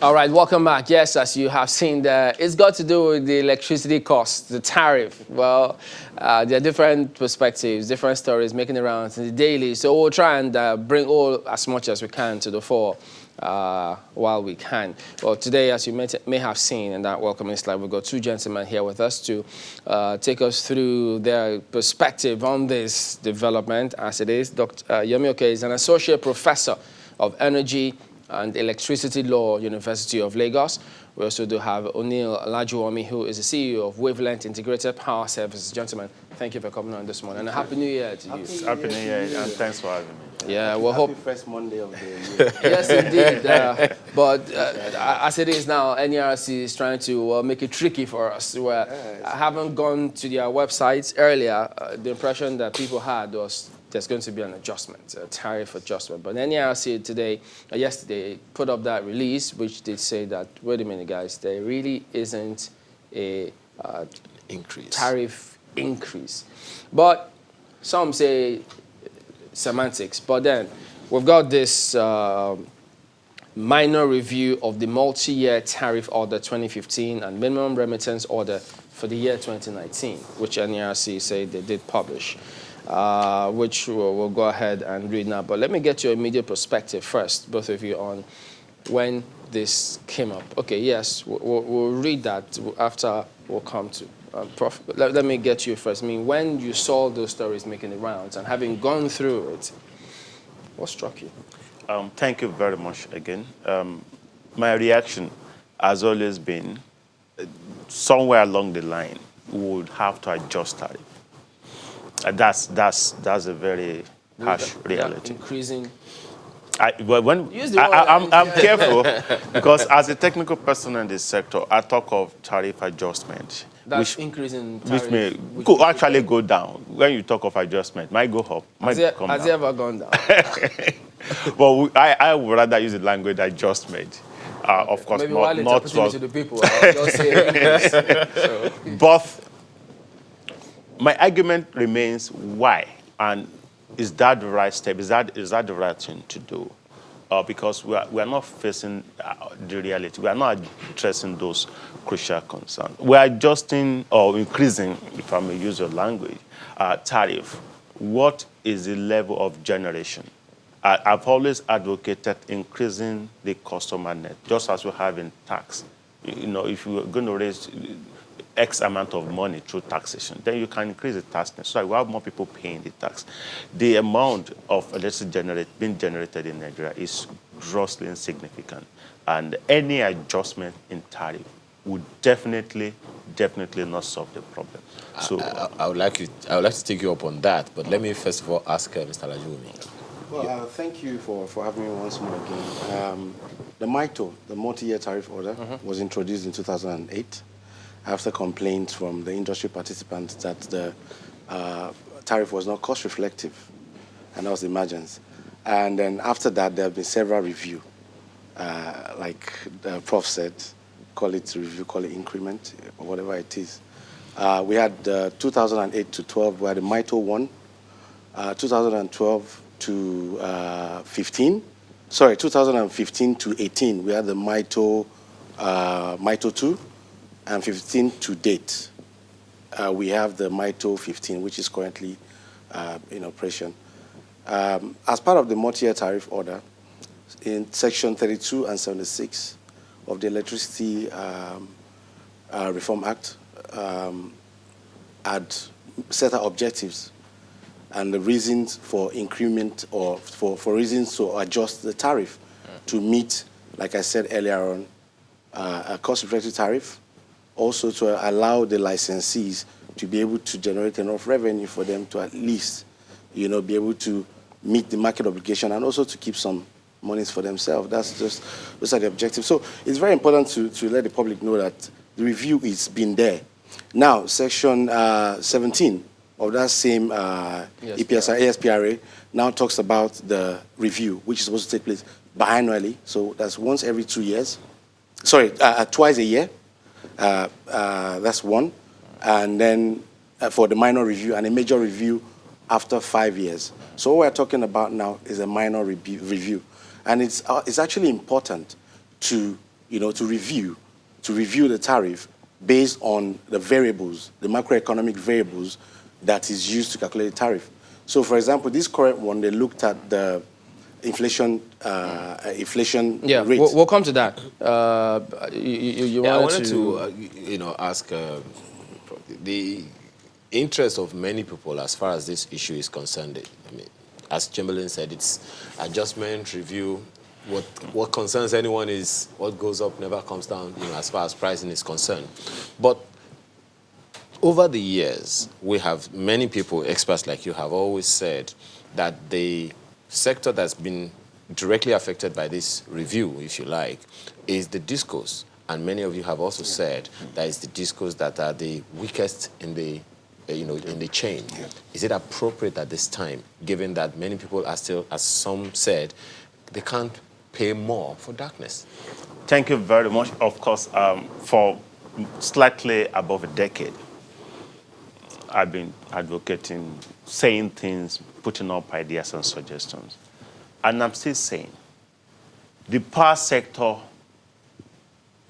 All right, welcome back. Yes, as you have seen there, it's got to do with the electricity cost, the tariff. Well, there are different perspectives, different stories making the rounds in the daily. So we'll try and bring all as much as we can to the fore while we can. Well, today, as you may have seen in that welcoming slide, we've got two gentlemen here with us to take us through their perspective on this development as it is. Dr. Yomi Oke is an associate professor of energy and Electricity Law, University of Lagos. We also do have O'Neil Olajuwon, who is the CEO of Wavelength Integrated Power Services. Gentlemen, thank you for coming on this morning. And a Happy New Year to you. Happy New Year, and thanks for having me. Yeah, we'll hope. Happy first Monday of the year. Yes, indeed. But as it is now, NERC is trying to make it tricky for us. Where I haven't gone to their websites earlier. The impression that people had was there's going to be an adjustment, a tariff adjustment. But NERC today, yesterday, put up that release, which did say that, wait a minute, guys, there really isn't a tariff increase. But some say semantics. But then we've got this minor review of the multi-year tariff order 2015 and minimum remittance order for the year 2019, which NERC say they did publish. Which we'll go ahead and read now. But let me get your immediate perspective first, both of you, on when this came up. Okay, yes, we'll read that after we'll come to. Prof, let me get you first. I mean, when you saw those stories making the rounds and having gone through it, what struck you? Thank you very much again. My reaction has always been somewhere along the line, we would have to adjust tariff. That's a very harsh reality. Increasing. I'm careful because as a technical person in this sector, I talk of tariff adjustment. That's increasing tariff. Which may actually go down. When you talk of adjustment, might go up, might come down. Has it ever gone down? But I would rather use the language adjustment. Of course, maybe not to the people. I'll just say so. But my argument remains why, and is that the right step? Is that the right thing to do? Because we are not facing the reality. We are not addressing those crucial concerns. We are adjusting or increasing, if I may use your language, tariff. What is the level of generation? I've always advocated increasing the customer net, just as we have in tax. You know, if you're going to raise X amount of money through taxation, then you can increase the tax net. So we have more people paying the tax. The amount of electricity being generated in Nigeria is grossly insignificant. And any adjustment in tariff would definitely not solve the problem. So I would like to take you up on that, but let me first of all ask Mr. Olajuwon. Well, thank you for having me once more again. The MITO, the multi-year tariff order, was introduced in 2008 after complaints from the industry participants that the tariff was not cost reflective, and that was the emergence. And then after that, there have been several reviews. Like the Prof said, call it review, call it increment, or whatever it is. We had 2008 to 12, we had the MITO 1, 2012 to 15. Sorry, 2015 to 18, we had the MITO 2, and 15 to date. We have the MITO 15, which is currently in operation. As part of the multi-year tariff order, in Section 32 and 76 of the Electricity Reform Act, had set out objectives and the reasons for increment or for reasons to adjust the tariff to meet, like I said earlier on, a cost-effective tariff, also to allow the licensees to be able to generate enough revenue for them to at least, be able to meet the market obligation and also to keep some monies for themselves. Those are the objectives. So it's very important to let the public know that the review is been there. Now, Section 17 of that same ASPRA now talks about the review, which is supposed to take place biannually. So that's once every 2 years. Sorry, twice a year. That's one. And then for the minor review and a major review after 5 years. So what we're talking about now is a minor review. And it's actually important to to review the tariff based on the variables, the macroeconomic variables that is used to calculate the tariff. So, for example, this current one, they looked at the inflation Yeah, rate. we'll come to that. I wanted to ask the interest of many people as far as this issue is concerned. I mean, as Chamberlain said, it's adjustment, review. What concerns anyone is what goes up never comes down, as far as pricing is concerned. But over the years, we have many people, experts like you, have always said that the sector that's been directly affected by this review, if you like, is the discos. And many of you have also said that it's the discos that are the weakest in the in the chain. Yeah. Is it appropriate at this time, given that many people are still, as some said, they can't pay more for darkness? Thank you very much. Of course, for slightly above a decade, I've been advocating, saying things, putting up ideas and suggestions. And I'm still saying, the power sector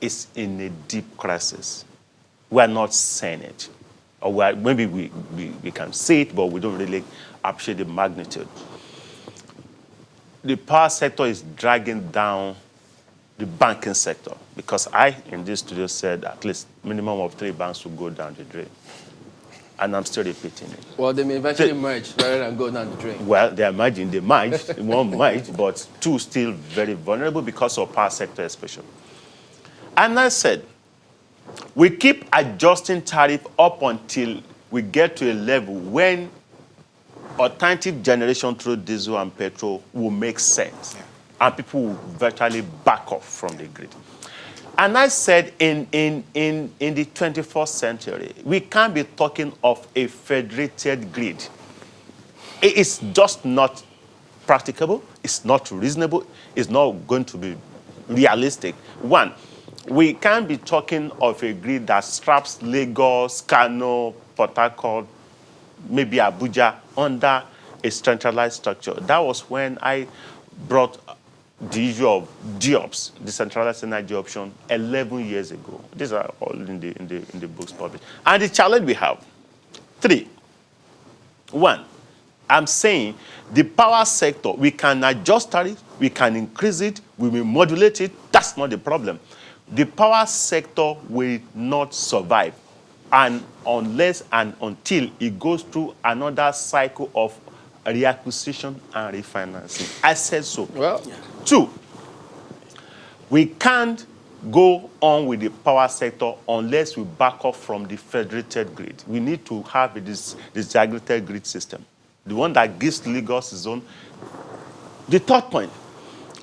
is in a deep crisis. We are not saying it. Or maybe we can see it, but we don't really appreciate the magnitude. The power sector is dragging down the banking sector, because I, in this studio, said at least minimum of 3 banks will go down the drain. And I'm still repeating it. Well, they may eventually merge rather than go down the drain. Well, they might, one might, but 2 still very vulnerable because of power sector especially. And I said, we keep adjusting tariff up until we get to a level when alternative generation through diesel and petrol will make sense. Yeah. And people will virtually back off from the grid. And I said in the 21st century, we can't be talking of a federated grid. It is just not practicable. It's not reasonable. It's not going to be realistic. One, we can't be talking of a grid that straps Lagos, Kano, Port Harcourt, maybe Abuja under a centralized structure. That was when I brought the issue of DEOPS, decentralized energy option, 11 years ago. These are all in the books published. And the challenge we have, 3. 1, I'm saying the power sector, we can adjust tariff, we can increase it, we will modulate it. That's not the problem. The power sector will not survive, and unless and until it goes through another cycle of reacquisition and refinancing. I said so. Well, 2, we can't go on with the power sector unless we back off from the federated grid. We need to have this disaggregated grid system, the one that gives Lagos its own. The 3rd point,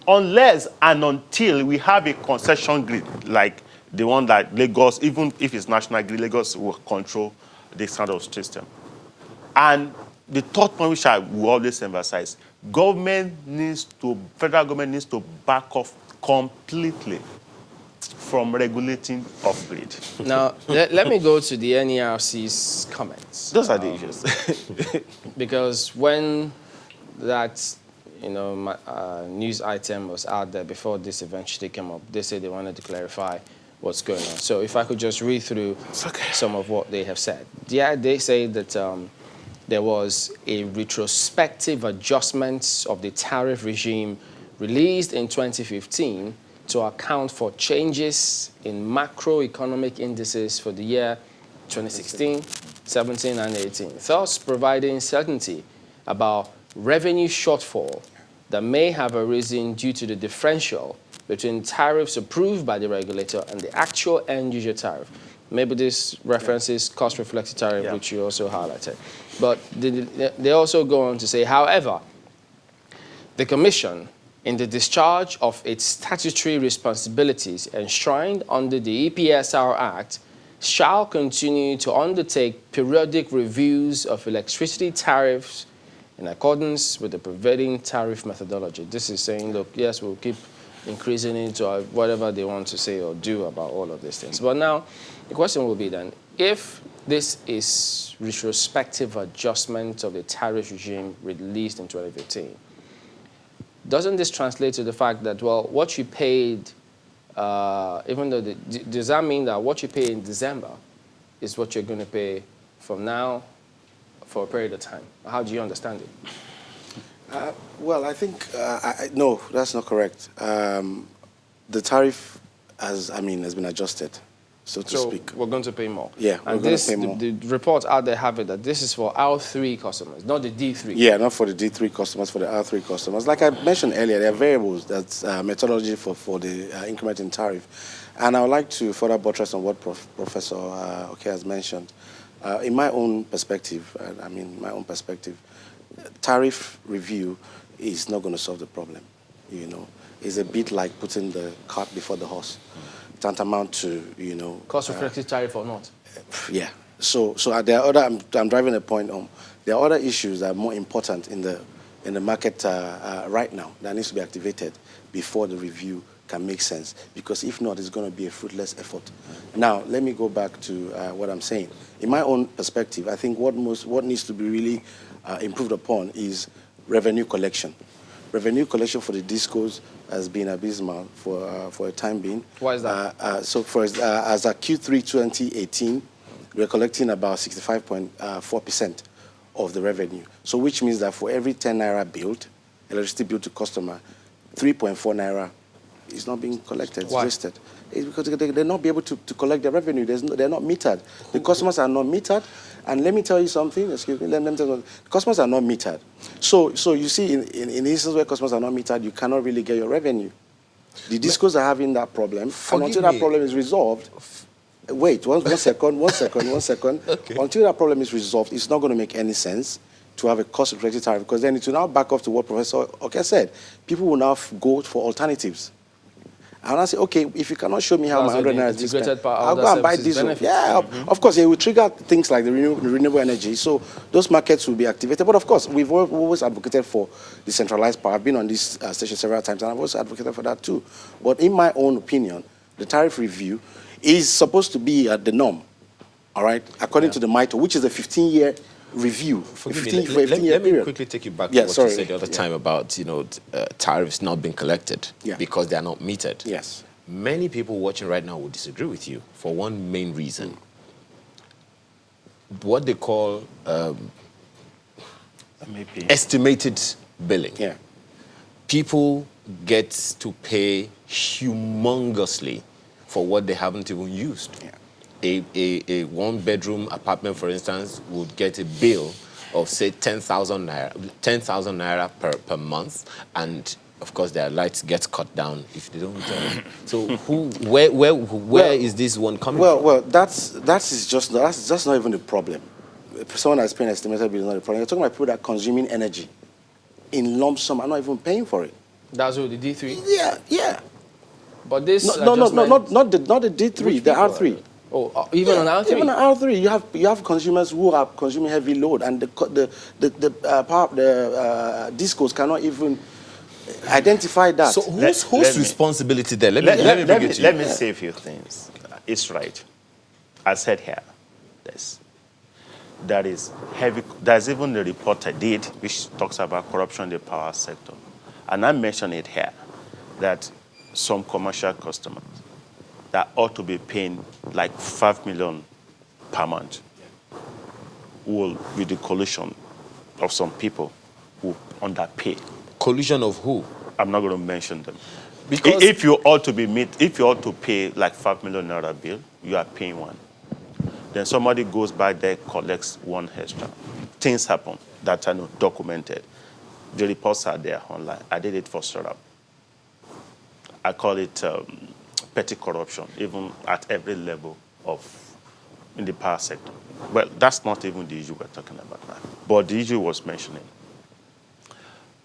unless and until we have a concession grid like the one that Lagos, even if it's national grid, Lagos will control this kind of system. And the 3rd point, which I will always emphasize, federal government needs to back off completely from regulating off-grid. Now, let me go to the NERC's comments. Those are the issues. Because when that news item was out there before this eventually came up, they said they wanted to clarify what's going on. So if I could just read through some of what they have said. Yeah, they say that there was a retrospective adjustment of the tariff regime released in 2015 to account for changes in macroeconomic indices for the year 2016, 17, and 18, thus providing certainty about revenue shortfall that may have arisen due to the differential between tariffs approved by the regulator and the actual end-user tariff. Maybe this references cost-reflective tariff, which you also highlighted. But they also go on to say, however, the Commission, in the discharge of its statutory responsibilities enshrined under the EPSR Act, shall continue to undertake periodic reviews of electricity tariffs in accordance with the prevailing tariff methodology. This is saying, look, yes, we'll keep increasing it to whatever they want to say or do about all of these things. But now, the question will be then, if this is retrospective adjustment of the tariff regime released in 2015, doesn't this translate to the fact that, well, what you paid even though, does that mean that what you pay in December is what you're going to pay from now for a period of time? How do you understand it? Well, I think, no, that's not correct. The tariff has been adjusted, so to speak. We're going to pay more. Yeah, and we're going to pay more. The reports out there have it that this is for R3 customers, not the D3. Yeah, not for the D3 customers, for the R3 customers. Like I mentioned earlier, there are variables, that's methodology for the increment in tariff. And I would like to further buttress on what Professor Oke has mentioned. In my own perspective, tariff review is not going to solve the problem. It's a bit like putting the cart before the horse. Tantamount to, Cost-reflective tariff or not? Yeah. So there are other, I'm driving a point home. There are other issues that are more important in the market right now that needs to be activated before the review can make sense. Because if not, it's going to be a fruitless effort. Now, let me go back to what I'm saying. In my own perspective, I think what needs to be really improved upon is revenue collection. Revenue collection for the discos has been abysmal for a time being. Why is that? So as at Q3 2018, we're collecting about 65.4% of the revenue. So which means that for every 10 naira billed, electricity billed to customer, 3.4 naira is not being collected. It's wasted. It's because they're not be able to collect the revenue. They're not metered. The customers are not metered. And let me tell you something. Excuse me. Let me tell you something. Customers are not metered. So you see, in instances where customers are not metered, you cannot really get your revenue. The discos are having that problem. And until that problem is resolved, wait, one second. Okay. Until that problem is resolved, it's not going to make any sense to have a cost-reflective tariff, because then it will now back off to what Professor Oke said. People will now go for alternatives. And I say, okay, if you cannot show me how my 100 naira is spent, I'll go and buy diesel. Benefits. Yeah, of course, it will trigger things like the renewable energy. So those markets will be activated. But of course, we've always advocated for decentralized power. I've been on this station several times, and I've also advocated for that too. But in my own opinion, the tariff review is supposed to be the norm, all right, according to the MITO, which is a 15-year review. Let me quickly take you back to what you said the other time about tariffs not being collected because they are not metered. Yes. Many people watching right now will disagree with you for one main reason. What they call estimated billing. Yeah. People get to pay humongously for what they haven't even used. Yeah. A one-bedroom apartment, for instance, would get a bill of, say, 10,000 naira per month, and of course their lights get cut down if they don't. So where is this one coming from? Well, that's just not even the problem. Someone that's paying estimated bill is not a problem. You're talking about people that are consuming energy in lump sum and not even paying for it. That's what the D3. Yeah. But this not the D3, the R3. Oh, even on R3? Even on R3, you have consumers who are consuming heavy load, and the discos cannot even identify that. So whose responsibility there? Let me say a few things. It's right. I said here, that is heavy. There's even a report I did which talks about corruption in the power sector, and I mentioned it here that some commercial customers that ought to be paying like 5 million per month will, with the collusion of some people who underpay. Collusion of who? I'm not going to mention them. Because if you ought to pay like 5 million naira bill, you are paying one. Then somebody goes by there, collects one extra. Things happen that are not documented. The reports are there online. I did it for Sarab. I call it petty corruption, even at every level in the power sector. Well, that's not even the issue we're talking about now. But the issue was mentioning.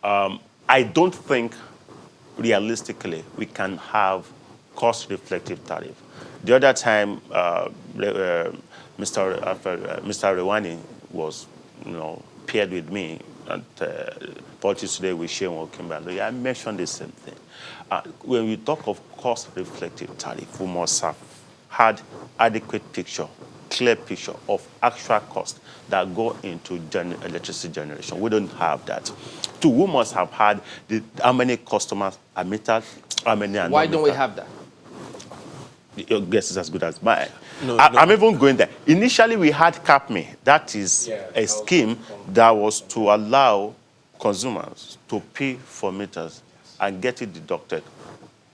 I don't think, realistically, we can have cost-reflective tariff. The other time, Mr. Rewani was, paired with me at Politics Today with Sheon Okimba. I mentioned the same thing. When we talk of cost-reflective tariff, we must have had adequate picture, clear picture of actual costs that go into electricity generation. We don't have that. Two, we must have had how many customers are metered, how many are not Why don't we metered. have that? Your guess is as good as mine. I'm even going there. Initially, we had CAPME. That is a scheme that was to allow consumers to pay for meters and get it deducted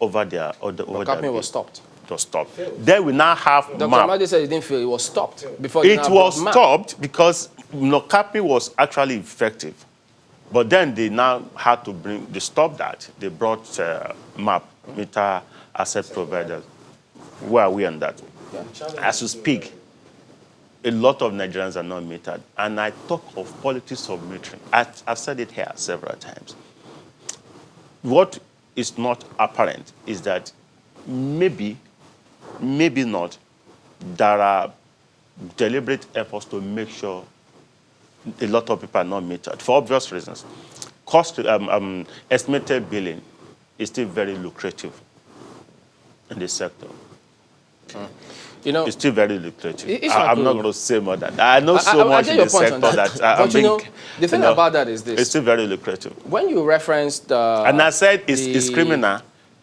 over their CAPME was stopped. It was stopped. Then we now have Dr. MAP. Amadi said it didn't feel it was stopped before. It was stopped because CAPME was actually effective. But then they now had to they stopped that. They brought MAP, meter asset providers. Where are we on that? Yeah. As we speak, a lot of Nigerians are not metered. And I talk of politics of metering. I've said it here several times. What is not apparent is that maybe not, there are deliberate efforts to make sure a lot of people are not metered for obvious reasons. Estimated billing is still very lucrative in this sector. You know, it's still very lucrative. I'm not going to say more than that. I know much in the sector that but the thing about that is this. It's still very lucrative. When you referenced... and I said it's criminal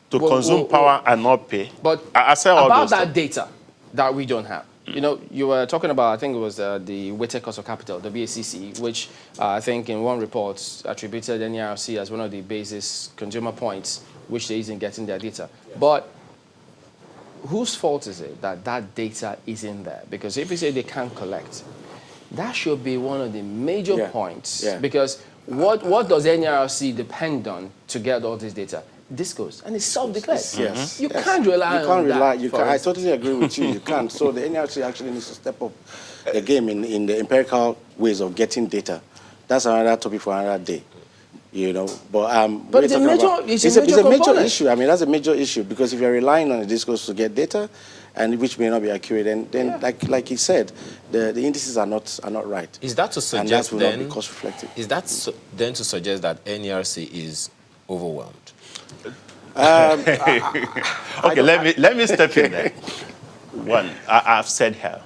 to consume power and not pay. But I said all about those that data that we don't have. You know, you were talking about, I think it was the weighted cost of capital, the WACC, which I think in one report attributed NERC as one of the basis consumer points which they use in getting their data. But whose fault is it that that data isn't there? Because if you say they can't collect, that should be one of the major points. Because what does NERC depend on to get all this data? Discos, and it's self-declared. Yes. You can't rely on that. I totally agree with you. You can't. So the NERC actually needs to step up the game in the empirical ways of getting data. That's another topic for another day. You know, but it's a major issue. I mean, that's a major issue because if you're relying on the discos to get data, and which may not be accurate, then like he said, the indices are not right. Is that to suggest and that will not be cost reflective? Is that then to suggest that NERC is overwhelmed? Okay, let me step in there. One, I've said here,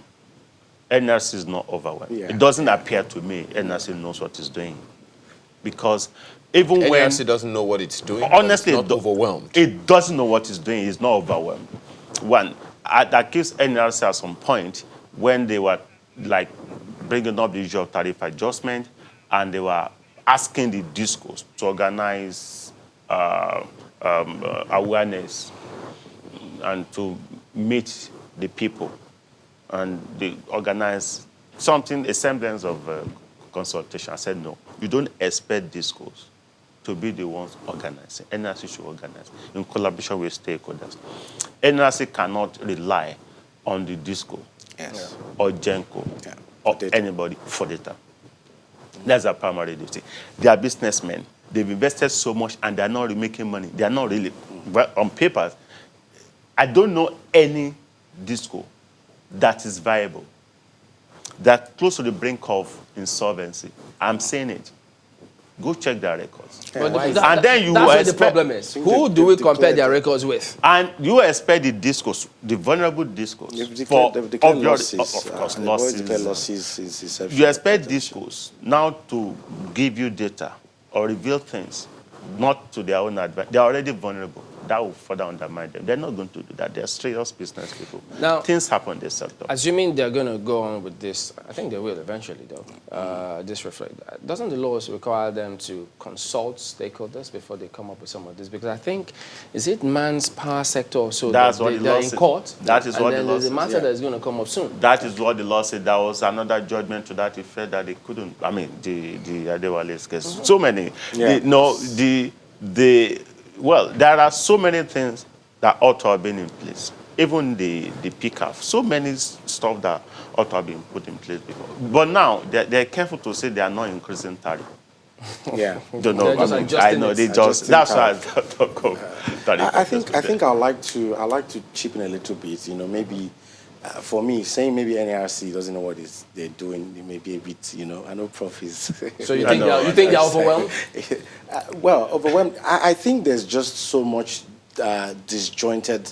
NRC is not overwhelmed. It doesn't appear to me NRC knows what it's doing. Because even when... NRC doesn't know what it's doing, honestly, it's not overwhelmed. It doesn't know what it's doing. It's not overwhelmed. One, that gives NRC at some point when they were like bringing up the issue of tariff adjustment and they were asking the discos to organize awareness and to meet the people, and they organize something, a semblance of consultation. I said, no, you don't expect discos to be the ones organizing. NRC should organize in collaboration with stakeholders. NRC cannot rely on the disco or Genco or anybody for data. That's our primary duty. They are businessmen. They've invested so much and they're not really making money. They are not really, well, on paper, I don't know any disco that is viable, that's close to the brink of insolvency. I'm saying it. Go check their records. And then you that's what the problem is. Who do we compare their records with? And you expect the discos, the vulnerable discos, for obvious losses. You expect discos now to give you data or reveal things, not to their own advantage. They're already vulnerable. That will further undermine them. They're not going to do that. They're serious business people. Now, things happen in this sector. Assuming they're going to go on with this, I think they will eventually, though, this reflect. Doesn't the laws require them to consult stakeholders before they come up with some of this? Because I think, is it man's power sector or so that's that what they're in court? That is what the law says. There's a matter that is going to come up soon. That is what the law said. There was another judgment to that effect that they couldn't, I mean, the Adewale's case. So many. Well, there are so many things that ought to have been in place. Even the PCAF, so many stuff that ought to have been put in place before. But now, they're careful to say they are not increasing tariff. Don't know. I know they just. That's why I talk of tariff. I think I'd like to chip in a little bit. You know, maybe for me, saying maybe NRC doesn't know what they're doing, it may be a bit. You know, I know Prof is. So you think they're overwhelmed? Well, overwhelmed. I think there's just so much disjointed.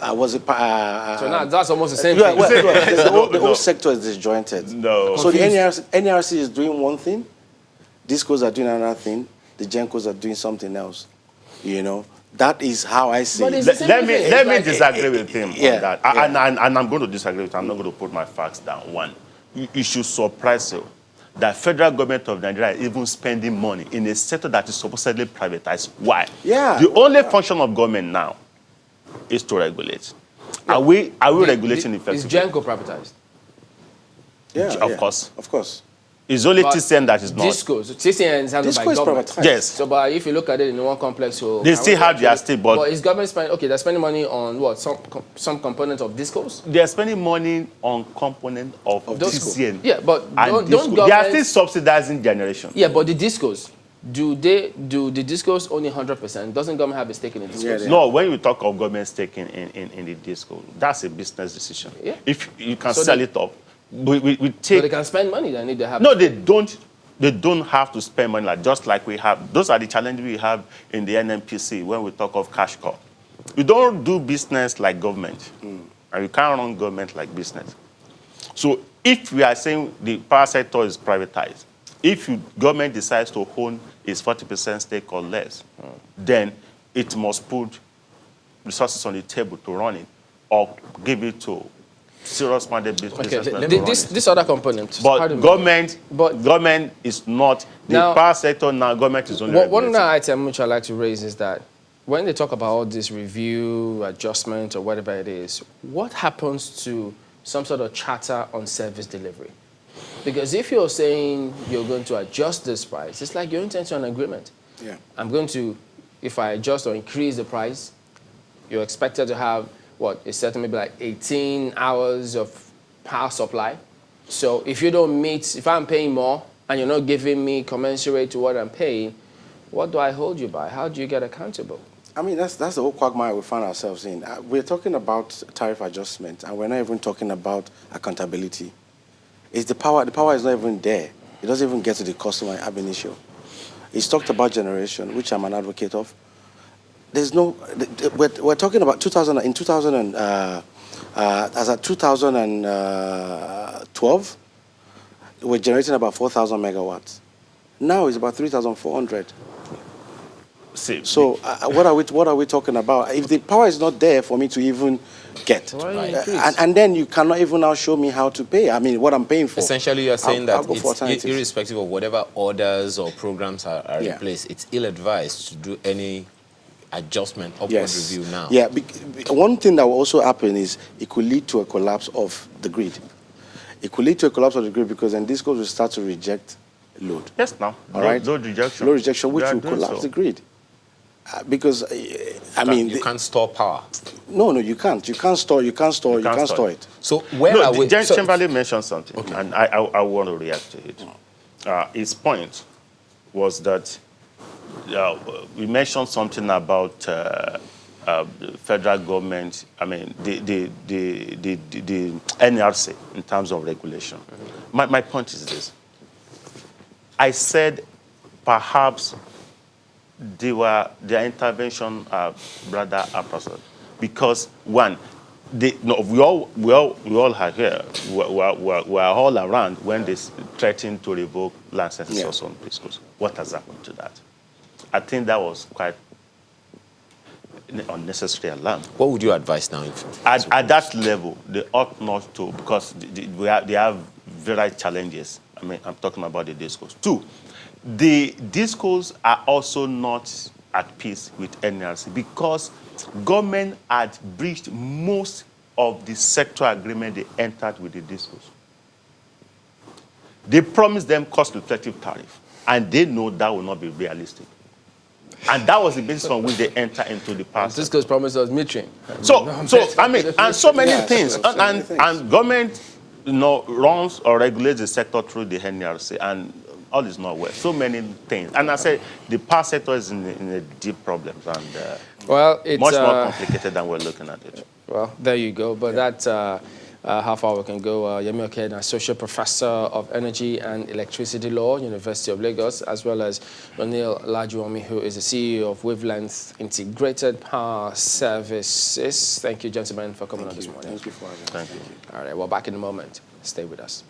Was it? So now that's almost the same thing. Well, the whole sector is disjointed. No. So the NRC is doing one thing, discos are doing another thing, the Gencos are doing something else. You know, that is how I see But it. it's Let me like- disagree with him yeah, on that. yeah. And I'm going to disagree with him. I'm not going to put my facts down. One, you should surprise you that federal government of Nigeria is even spending money in a sector that is supposedly privatized. Why? Yeah. The only function of government now is to regulate. Are we regulating Is effectively? Genco privatized? Yeah, Of yeah. course. Of course. It's only But TCN that is not. Discos. TCN is handled by Disco is government. privatized. Yes. So, but if you look at it in one complex, so They still have their state, but is government spending? Okay, they're spending money on what? Some component of discos. they are spending money on component of Disco. TCN. Yeah, but and don't Disco. They are still governments? subsidizing generation. Yeah, but the discos. Do the discos only 100%? Doesn't government have a stake in the discos? Yeah, they No, when you talk of government stake in the disco, that's a business decision. Yeah. If you can So sell they- it up, we So take. they can spend money. Then if they have. No, they don't. They don't have to spend money just like we have. Those are the challenges we have in the NNPC when we talk of cash crop. You don't do business like government, and you can't run government like business. So if we are saying the power sector is privatized, if government decides to own its 40% stake or less, then it must put resources on the table to run it, or give it to serious-minded Okay, businessmen. let to me- run it. this other component. But pardon me. government is not the Now- power sector now. Government is only One regulating. other item which I like to raise is that when they talk about all this review, adjustment, or whatever it is, what happens to some sort of charter on service delivery? Because if you're saying you're going to adjust this price, it's like you're entering into an agreement. Yeah. I'm going to, if I adjust or increase the price, you're expected to have, what, a certain maybe like 18 hours of power supply. So if you don't meet, if I'm paying more and you're not giving me commensurate to what I'm paying, what do I hold you by? How do you get accountable? I mean, that's the whole quagmire we find ourselves in. We're talking about tariff adjustment, and we're not even talking about accountability. It's the power is not even there. It doesn't even get to the customer ab initio. It's talked about generation, which I'm an advocate of. There's no, we're talking about 2000, in 2000, as at 2012, we're generating about 4,000 megawatts. Now it's about 3,400. See, So what are we talking about? If the power is not there for me to even get, Why you increase? and then you cannot even now show me how to pay. I mean, what I'm paying for. Essentially, you're saying I'll that go for it's alternatives. irrespective of whatever orders or programs are Yeah. in place, it's ill-advised to do any adjustment, upward Yes. review now. Yeah. One thing that will also happen is it could lead to a collapse of the grid. It could lead to a collapse of the grid because then discos will start to reject load. yes, now. All right. Load rejection. Low rejection, which They are will doing collapse so. the grid. Because I mean, You can't store power. no, you can't. You can't store it. So where No, are we? James so- Chamberlain mentioned something, and I want to react to it. His point was that we mentioned something about the federal government. I mean, the NRC in terms of regulation. My point is this. I said perhaps their intervention rather appropriate because one, we all are here. We are all around when they threatened to revoke licenses or some schools. What has happened to that? I think that was quite an unnecessary alarm. What would you advise now? At that level, they ought not to, because they have various challenges. I mean, I'm talking about the discos. Two, the discos are also not at peace with NRC because government had breached most of the sector agreement they entered with the discos. They promised them cost-effective tariff, and they know that will not be realistic. And that was the basis on which they enter into the past. Disco's promised us metering. So I mean, and so many Yeah, things, so many things. and government, runs or regulates the sector through the NRC, and all is not well. So many things, and I say the power sector is in a deep problems, and Well, it's much more complicated than we're looking at it. Well, there you go. But that's how far we can go. Yemi Okene, Associate Professor of Energy and Electricity Law, University of Lagos, as well as Ronil Lajuomi, who is the CEO of Wavelength Integrated Power Services. Thank you, gentlemen, for coming on this morning. Thank you for having us. Thank you. All right, well, back in a moment. Stay with us.